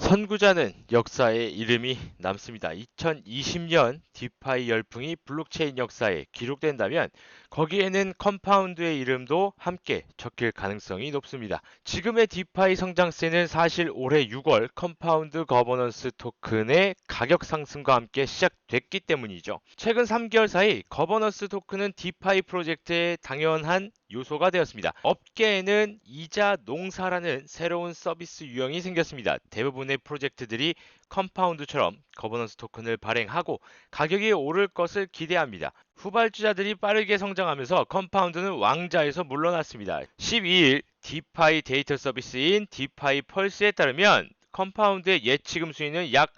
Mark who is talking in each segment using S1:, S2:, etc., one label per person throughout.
S1: 선구자는 역사에 이름이 남습니다. 2020년 디파이 열풍이 블록체인 역사에 기록된다면 거기에는 컴파운드의 이름도 함께 적힐 가능성이 높습니다. 지금의 디파이 성장세는 사실 올해 6월 컴파운드 거버넌스 토큰의 가격 상승과 함께 시작됐기 때문이죠. 최근 3개월 사이 거버넌스 토큰은 디파이 프로젝트의 당연한 요소가 되었습니다. 업계에는 이자 농사라는 새로운 서비스 유형이 생겼습니다. 대부분의 프로젝트들이 컴파운드처럼 거버넌스 토큰을 발행하고 가격이 오를 것을 기대합니다. 후발주자들이 빠르게 성장하면서 컴파운드는 왕좌에서 물러났습니다. 12일 디파이 데이터 서비스인 디파이 펄스에 따르면 컴파운드의 예치금 수익은 약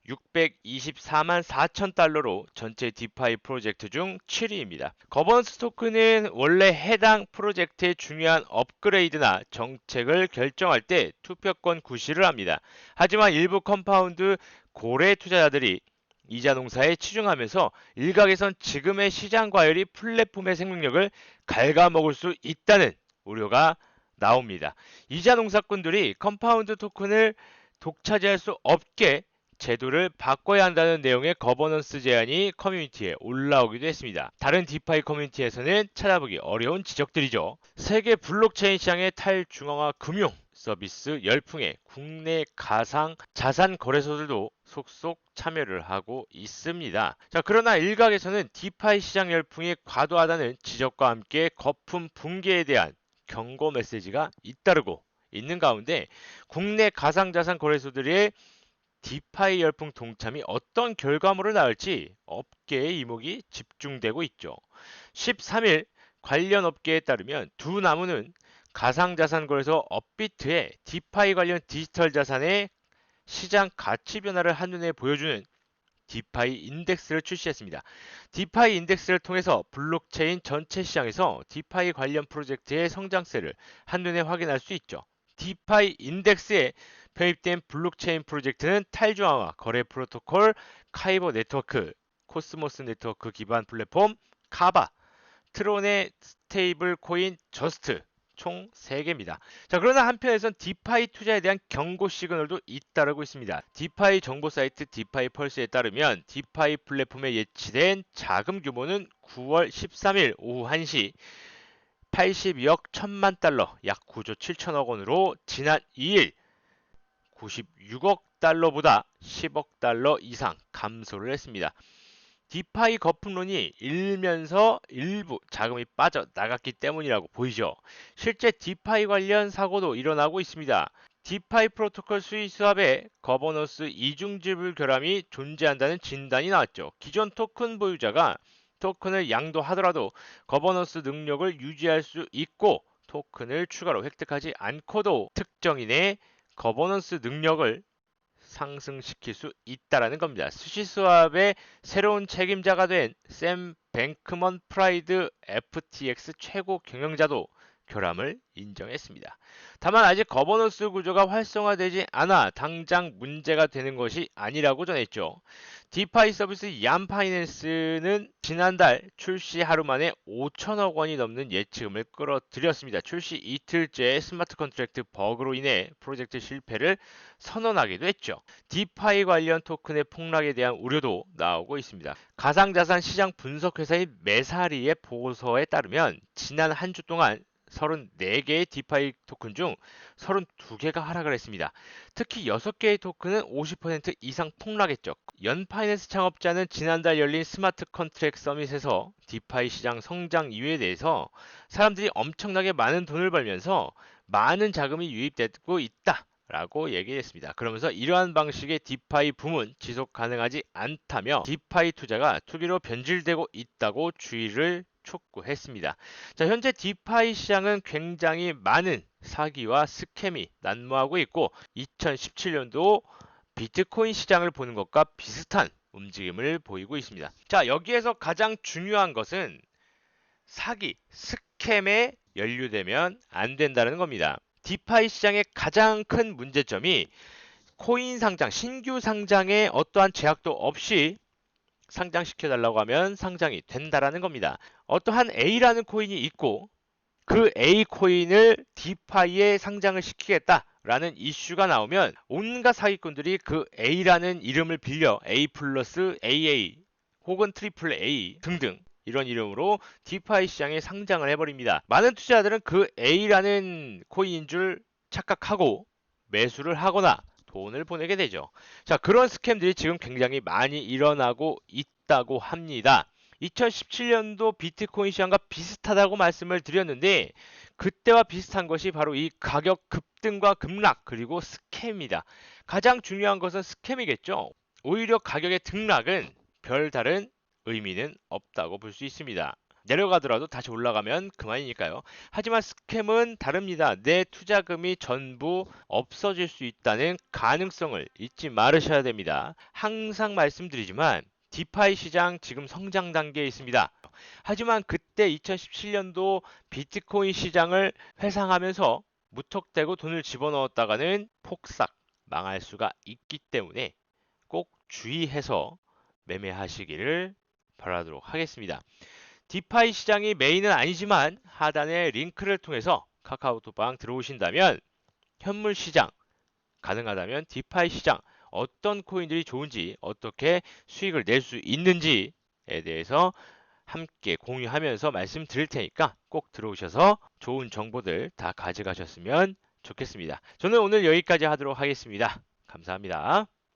S1: 624만 4천 달러로 전체 디파이 프로젝트 중 7위입니다. 거버넌스 토큰은 원래 해당 프로젝트의 중요한 업그레이드나 정책을 결정할 때 투표권 구실을 합니다. 하지만 일부 컴파운드 고래 투자자들이 이자 농사에 치중하면서 일각에선 지금의 시장 과열이 플랫폼의 생명력을 갉아먹을 수 있다는 우려가 나옵니다. 이자 농사꾼들이 컴파운드 토큰을 독차지할 수 없게 제도를 바꿔야 한다는 내용의 거버넌스 제안이 커뮤니티에 올라오기도 했습니다. 다른 디파이 커뮤니티에서는 찾아보기 어려운 지적들이죠. 세계 블록체인 시장의 탈중앙화 금융 서비스 열풍에 국내 가상 자산 거래소들도 속속 참여를 하고 있습니다. 자, 그러나 일각에서는 디파이 시장 열풍이 과도하다는 지적과 함께 거품 붕괴에 대한 경고 메시지가 잇따르고 있는 가운데 국내 가상자산 거래소들의 디파이 열풍 동참이 어떤 결과물을 낳을지 업계의 이목이 집중되고 있죠. 13일 관련 업계에 따르면 두 나무는 가상자산 거래소 업비트의 디파이 관련 디지털 자산의 시장 가치 변화를 한눈에 보여주는 디파이 인덱스를 출시했습니다. 디파이 인덱스를 통해서 블록체인 전체 시장에서 디파이 관련 프로젝트의 성장세를 한눈에 확인할 수 있죠. 디파이 인덱스에 편입된 블록체인 프로젝트는 탈중앙화 거래 프로토콜 카이버 네트워크, 코스모스 네트워크 기반 플랫폼 카바, 트론의 스테이블 코인 저스트 총 3개입니다. 자, 그러나 한편에선 디파이 투자에 대한 경고 시그널도 잇따르고 있습니다. 디파이 정보 사이트 디파이 펄스에 따르면 디파이 플랫폼에 예치된 자금 규모는 9월 13일 오후 1시 82억 1천만 달러, 약 9조 7천억 원으로 지난 2일 96억 달러보다 10억 달러 이상 감소를 했습니다. 디파이 거품론이 일면서 일부 자금이 빠져나갔기 때문이라고 보이죠. 실제 디파이 관련 사고도 일어나고 있습니다. 디파이 프로토콜 수익 수합에 거버넌스 이중지불 결함이 존재한다는 진단이 나왔죠. 기존 토큰 보유자가 토큰을 양도하더라도 거버넌스 능력을 유지할 수 있고 토큰을 추가로 획득하지 않고도 특정인의 거버넌스 능력을 상승시킬 수 있다라는 겁니다. 수시스왑의 새로운 책임자가 된 샘 뱅크먼 프라이드 FTX 최고 경영자도 결함을 인정했습니다. 다만 아직 거버넌스 구조가 활성화되지 않아 당장 문제가 되는 것이 아니라고 전했죠. 디파이 서비스 얌파이낸스는 지난달 출시 하루 만에 5천억 원이 넘는 예치금을 끌어들였습니다. 출시 이틀째 스마트 컨트랙트 버그로 인해 프로젝트 실패를 선언하기도 했죠. 디파이 관련 토큰의 폭락에 대한 우려도 나오고 있습니다. 가상자산 시장 분석 회사인 메사리의 보고서에 따르면 지난 한 주 동안 34개의 디파이 토큰 중 32개가 하락을 했습니다. 특히 6개의 토큰은 50% 이상 폭락했죠. 연파이낸스 창업자는 지난달 열린 스마트 컨트랙트 서밋에서 디파이 시장 성장 이유에 대해서 사람들이 엄청나게 많은 돈을 벌면서 많은 자금이 유입되고 있다. 라고 얘기했습니다. 그러면서 이러한 방식의 디파이 붐은 지속 가능하지 않다며 디파이 투자가 투기로 변질되고 있다고 주의를 촉구했습니다. 자, 현재 디파이 시장은 굉장히 많은 사기와 스캠이 난무하고 있고 2017년도 비트코인 시장을 보는 것과 비슷한 움직임을 보이고 있습니다. 자, 여기에서 가장 중요한 것은 사기, 스캠에 연루되면 안 된다는 겁니다. 디파이 시장의 가장 큰 문제점이 코인 상장, 신규 상장에 어떠한 제약도 없이 상장시켜달라고 하면 상장이 된다라는 겁니다. 어떠한 A라는 코인이 있고 그 A 코인을 디파이에 상장을 시키겠다라는 이슈가 나오면 온갖 사기꾼들이 그 A라는 이름을 빌려 A 플러스 AA 혹은 트리플 A 등등 이런 이름으로 디파이 시장에 상장을 해버립니다. 많은 투자자들은 그 A라는 코인인 줄 착각하고 매수를 하거나 돈을 보내게 되죠. 자, 그런 스캠들이 지금 굉장히 많이 일어나고 있다고 합니다. 2017년도 비트코인 시장과 비슷하다고 말씀을 드렸는데 그때와 비슷한 것이 바로 이 가격 급등과 급락 그리고 스캠입니다. 가장 중요한 것은 스캠이겠죠. 오히려 가격의 등락은 별다른 의미는 없다고 볼 수 있습니다. 내려가더라도 다시 올라가면 그만이니까요. 하지만 스캠은 다릅니다. 내 투자금이 전부 없어질 수 있다는 가능성을 잊지 말으셔야 됩니다. 항상 말씀드리지만 디파이 시장 지금 성장 단계에 있습니다. 하지만 그때 2017년도 비트코인 시장을 회상하면서 무턱대고 돈을 집어넣었다가는 폭삭 망할 수가 있기 때문에 꼭 주의해서 매매하시기를 바라도록 하겠습니다. 디파이 시장이 메인은 아니지만 하단의 링크를 통해서 카카오톡방 들어오신다면 현물 시장, 가능하다면 디파이 시장 어떤 코인들이 좋은지 어떻게 수익을 낼 수 있는지에 대해서 함께 공유하면서 말씀드릴 테니까 꼭 들어오셔서 좋은 정보들 다 가져가셨으면 좋겠습니다. 저는 오늘 여기까지 하도록 하겠습니다. 감사합니다.